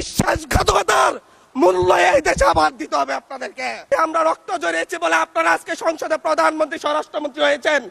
বিশ্বাসঘাতকতার মূল্য এই দেশে আবার দিতে হবে আপনাদেরকে। আমরা রক্ত জড়িয়েছি বলে আপনারা আজকে সংসদে প্রধানমন্ত্রী স্বরাষ্ট্রমন্ত্রী হয়েছেন।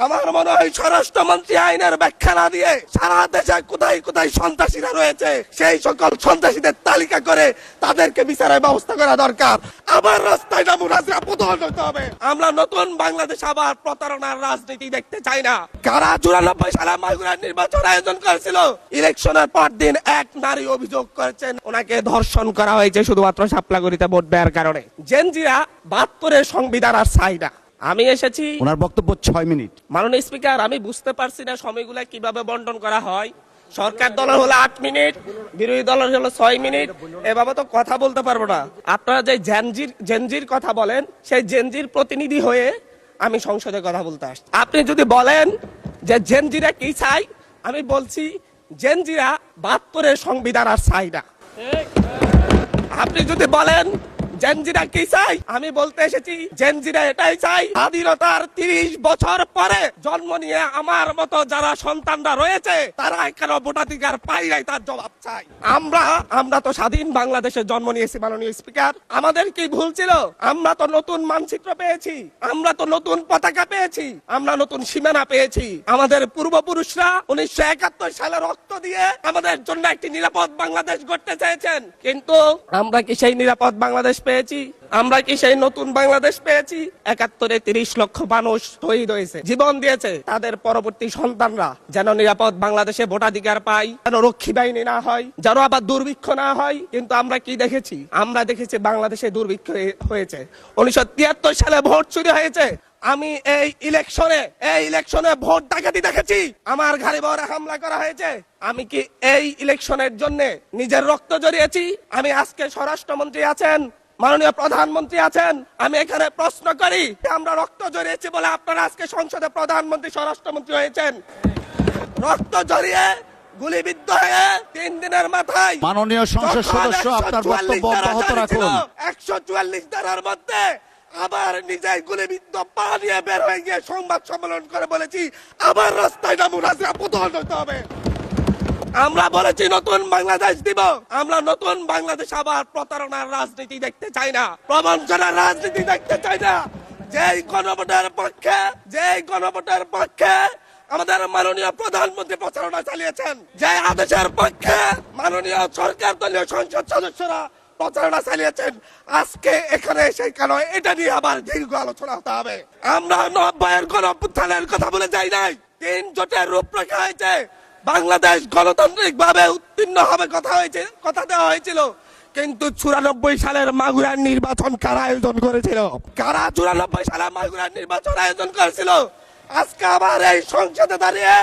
আমার মনে হয় স্বরাষ্ট্রমন্ত্রী আইনের ব্যাখ্যা না দিয়ে সারা দেশে কোথায় কোথায় সন্ত্রাসীরা রয়েছে সেই সকল সন্ত্রাসীদের তালিকা করে তাদেরকে বিচারের ব্যবস্থা করা দরকার। আবার রাস্তায় নামুন, হাজিরা প্রতিহত হতে হবে। আমরা নতুন বাংলাদেশ আবার প্রতারণার রাজনীতি দেখতে চাই না। কারা 94 সালে মাগুরার নির্বাচন আয়োজন করেছিল, ইলেকশনের পর দিন এক নারী অভিযোগ করেছেন ওনাকে ধর্ষণ করা হয়েছে শুধুমাত্র শাপলাগুড়িতে ভোট দেওয়ার কারণে। জেনজিরা 72-এর সংবিধান আর চাই না। আমি এসেছি, ওনার বক্তব্য 6 মিনিট। মাননীয় স্পিকার, আমি বুঝতে পারছি না সময়গুলো কিভাবে বন্টন করা হয়। সরকার দলের হলো 8 মিনিট, বিরোধী দলের হলো 6 মিনিট। এভাবে তো কথা বলতে পারবো না। আপনারা যে জেনজির কথা বলেন, সেই জেনজির প্রতিনিধি হয়ে আমি সংসদে কথা বলতে আসছি। আপনি যদি বলেন যে জেনজিরা কি চাই, আমি বলছি জেনজিরা 72-এর সংবিধান আর চাই না। আপনি যদি বলেন জেনজিরা কি চাই, আমি বলতে এসেছি জেনজিরা এটাই চাই, স্বাধীনতার 30 বছর পরে জন্ম নিয়ে আমার মতো যারা সন্তানরা রয়েছে তারা কেন ভোটাধিকার পাই নাই তার জবাব চাই। আমরা তো স্বাধীন বাংলাদেশে জন্ম নিয়েছি মাননীয় স্পিকার। আমাদের কি ভুল ছিল? আমরা তো নতুন মানচিত্র পেয়েছি, আমরা তো নতুন পতাকা পেয়েছি, আমরা নতুন সীমানা পেয়েছি। আমাদের পূর্বপুরুষরা 1971 সালে রক্ত দিয়ে আমাদের জন্য একটি নিরাপদ বাংলাদেশ গড়তে চেয়েছেন, কিন্তু আমরা কি সেই নিরাপদ বাংলাদেশ পেয়েছি? আমরা কি সেই নতুন বাংলাদেশ পেয়েছি? 71-এ 30 লক্ষ মানুষ শহীদ হয়েছে, জীবন দিয়েছে। তাদের পরবর্তী সন্তানরা যেন নিরাপদ বাংলাদেশে ভোটাধিকার পায়, যেন রক্ষী বাহিনী না হয়, যেন আবার দুর্ভিক্ষ না হয়। কিন্তু আমরা কি দেখেছি? আমরা দেখেছি বাংলাদেশে দুর্ভিক্ষ হয়েছে। 1973 সালে ভোট চুরি হয়েছে। আমি এই ইলেকশনে ভোট ডাকাতি দেখেছি, আমার ঘরে বড় হামলা করা হয়েছে। আমি কি এই ইলেকশনের জন্য নিজের রক্ত জড়িয়েছি? আমি আজকে স্বরাষ্ট্রমন্ত্রী আছেন, মাননীয় প্রধানমন্ত্রী আছেন, আমি এখানে প্রশ্ন করি, আমরা রক্ত জড়িয়েছি বলে আপনারা আজকে সংসদে প্রধানমন্ত্রী স্বরাষ্ট্রমন্ত্রী হয়েছেন। রক্ত জড়িয়ে গুলিবিদ্ধ হয়ে 3 দিনের মাথায় মাননীয় সংসদ সদস্য আপনার বক্তব্য অব্যাহত রাখুন। 144 ধারার মধ্যে আবার নিজে গুলিবিদ্ধ পা নিয়ে বের হয়ে গিয়ে সংবাদ সম্মেলন করে বলেছি আবার রাস্তায় নামুন, হাজিরা প্রতিহত হতে হবে। আমরা বলেছি নতুন বাংলাদেশ দিব। আমরা নতুন বাংলাদেশ আবার প্রতারণার রাজনীতি দেখতে চাই না, প্রবঞ্চনার রাজনীতি দেখতে চাই না। যেই গণভোটের পক্ষে আমাদের মাননীয় প্রধানমন্ত্রী প্রচারণা চালিয়েছেন, যে আদেশের পক্ষে মাননীয় সরকার দলীয় সংসদ সদস্যরা প্রচারণা চালিয়েছেন, আজকে এখানে সেই কেন এটা নিয়ে আবার দীর্ঘ আলোচনা হতে হবে। আমরা 90-এর গণঅভ্যুত্থানের কথা বলে যাই নাই। 3 জোটের রূপরেখা হয়েছে, বাংলাদেশ গণতান্ত্রিক ভাবে উত্তীর্ণ হবে কথা দেওয়া হয়েছিল। কিন্তু 94 সালের মাগুরার নির্বাচন কারা আয়োজন করেছিল? কারা 94 সালে মাগুরার নির্বাচন আয়োজন করেছিল? আজকে আবার এই সংসদে দাঁড়িয়ে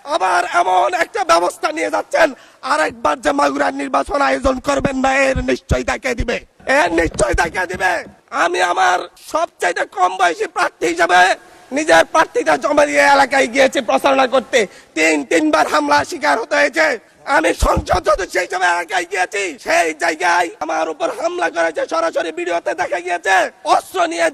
আবার এমন একটা ব্যবস্থা নিয়ে যাচ্ছেন, আরেকবার যে মাগুরার নির্বাচন আয়োজন করবেন না, এর নিশ্চয়তা কে দিবে? আমি আমার সবচাইতে কম বয়সী প্রার্থী হিসেবে নিজের প্রার্থীটা জমা দিয়ে এলাকায় গিয়েছি প্রচারণা করতে। 3বার হামলা শিকার হতে হয়েছে। আমি সংসদ সদস্য হিসেবে এলাকায় গিয়েছি, সেই জায়গায় আমার উপর হামলা করেছে, সরাসরি ভিডিওতে দেখা গিয়েছে।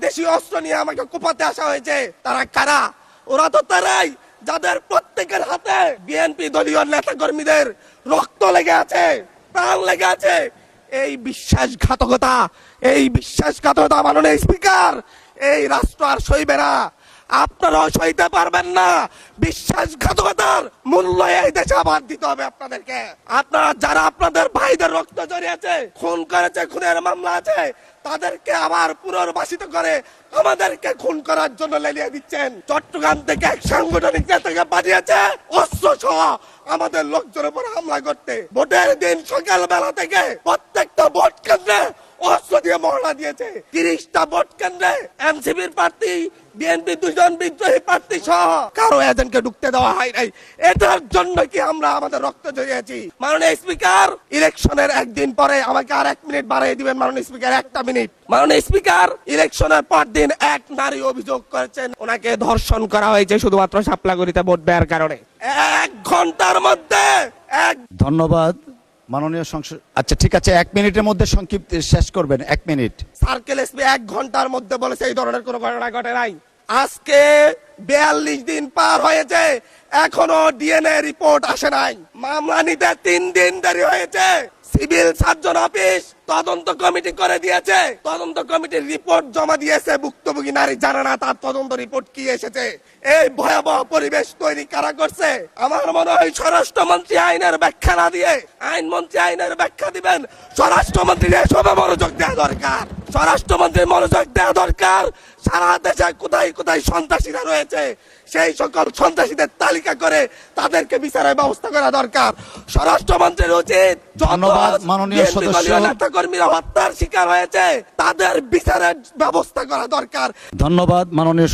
দেশীয় অস্ত্র নিয়ে আমাকে কোপাতে আসা হয়েছে। তারা কারা? ওরা তো তারাই যাদের প্রত্যেকের হাতে বিএনপি দলীয় নেতা কর্মীদের রক্ত লেগে আছে, প্রাণ লেগে আছে। এই বিশ্বাসঘাতকতা মাননীয় স্পিকার, এই রাষ্ট্র আর সইবে না, আপনারাও সইতে পারবেন না। বিশ্বাসঘাতকতার মূল্য এই দেশে আবার দিতে হবে আপনাদেরকে। আপনারা যারা আপনাদের ভাইদের রক্ত জড়িয়েছে, খুন করেছে, খুনের মামলা আছে, তাদেরকে আবার পুনর্বাসিত করে আমাদেরকে খুন করার জন্য লেলিয়ে দিচ্ছেন। চট্টগ্রাম থেকে এক সাংগঠনিক নেতাকে পাঠিয়েছে অস্ত্র সহ আমাদের লোকজনের উপর হামলা করতে। ভোটের দিন সকালবেলা থেকে প্রত্যেকটা ভোট কেন্দ্রে অস্ত্র দিয়ে মহড়া দিয়েছে। 30টা ভোট কেন্দ্রে এনসিপির প্রার্থী, বিএনপি 2 জন বিদ্রোহী প্রার্থী সহ কারো এজেন্টকে ঢুকতে দেওয়া হয় নাই। এটার জন্য কি আমরা আমাদের রক্ত জড়িয়েছি? মাননীয় স্পিকার, ইলেকশনের একদিন পরে আমাকে আর 1 মিনিট বাড়িয়ে দিবেন মাননীয় স্পিকার, 1টা মিনিট। মাননীয় স্পিকার, ইলেকশনের পর দিন এক নারী অভিযোগ করেছেন ওনাকে ধর্ষণ করা হয়েছে শুধুমাত্র শাপলাগুড়িতে ভোট দেওয়ার কারণে। 1 ঘন্টার মধ্যে ধন্যবাদ মাননীয় সংসদ। আচ্ছা ঠিক আছে, 1 মিনিটের মধ্যে সংক্ষিপ্ত শেষ করবেন। 1 মিনিট। সার্কেল এসপি 1 ঘন্টার মধ্যে বলেছে এই ধরনের কোনো ঘটনা ঘটে নাই। আজকে 42 দিন পার হয়েছে, এখনো ডিএনএ রিপোর্ট আসে নাই। মামলা নিতে 3 দিন দেরি হয়েছে। সিভিল সার্জন অফিস তদন্ত কমিটি করে দিয়েছে, তদন্ত কমিটির রিপোর্ট জমা দিয়েছে, ভুক্তভোগী নারী জানে না তার তদন্ত রিপোর্ট কি এসেছে। এই ভয়াবহ পরিবেশ তৈরি কারা করছে? আমার মনে হয় স্বরাষ্ট্রমন্ত্রী আইনের ব্যাখ্যা না দিয়ে আইনমন্ত্রী আইনের ব্যাখ্যা দিবেন, স্বরাষ্ট্রমন্ত্রীর এসবে মনোযোগ দেওয়া দরকার। স্বরাষ্ট্রমন্ত্রীর মনোযোগ দেওয়া দরকার। সারা দেশে কোথায় কোথায় সন্ত্রাসীরা রয়েছে সেই সকল সন্ত্রাসীদের তালিকা করে তাদেরকে বিচারের ব্যবস্থা করা দরকার। স্বরাষ্ট্রমন্ত্রীর উচিত ধন্যবাদ মাননীয় সদস্য। নেতা কর্মীরা হত্যার শিকার হয়েছে তাদের বিচারের ব্যবস্থা করা দরকার। ধন্যবাদ মাননীয়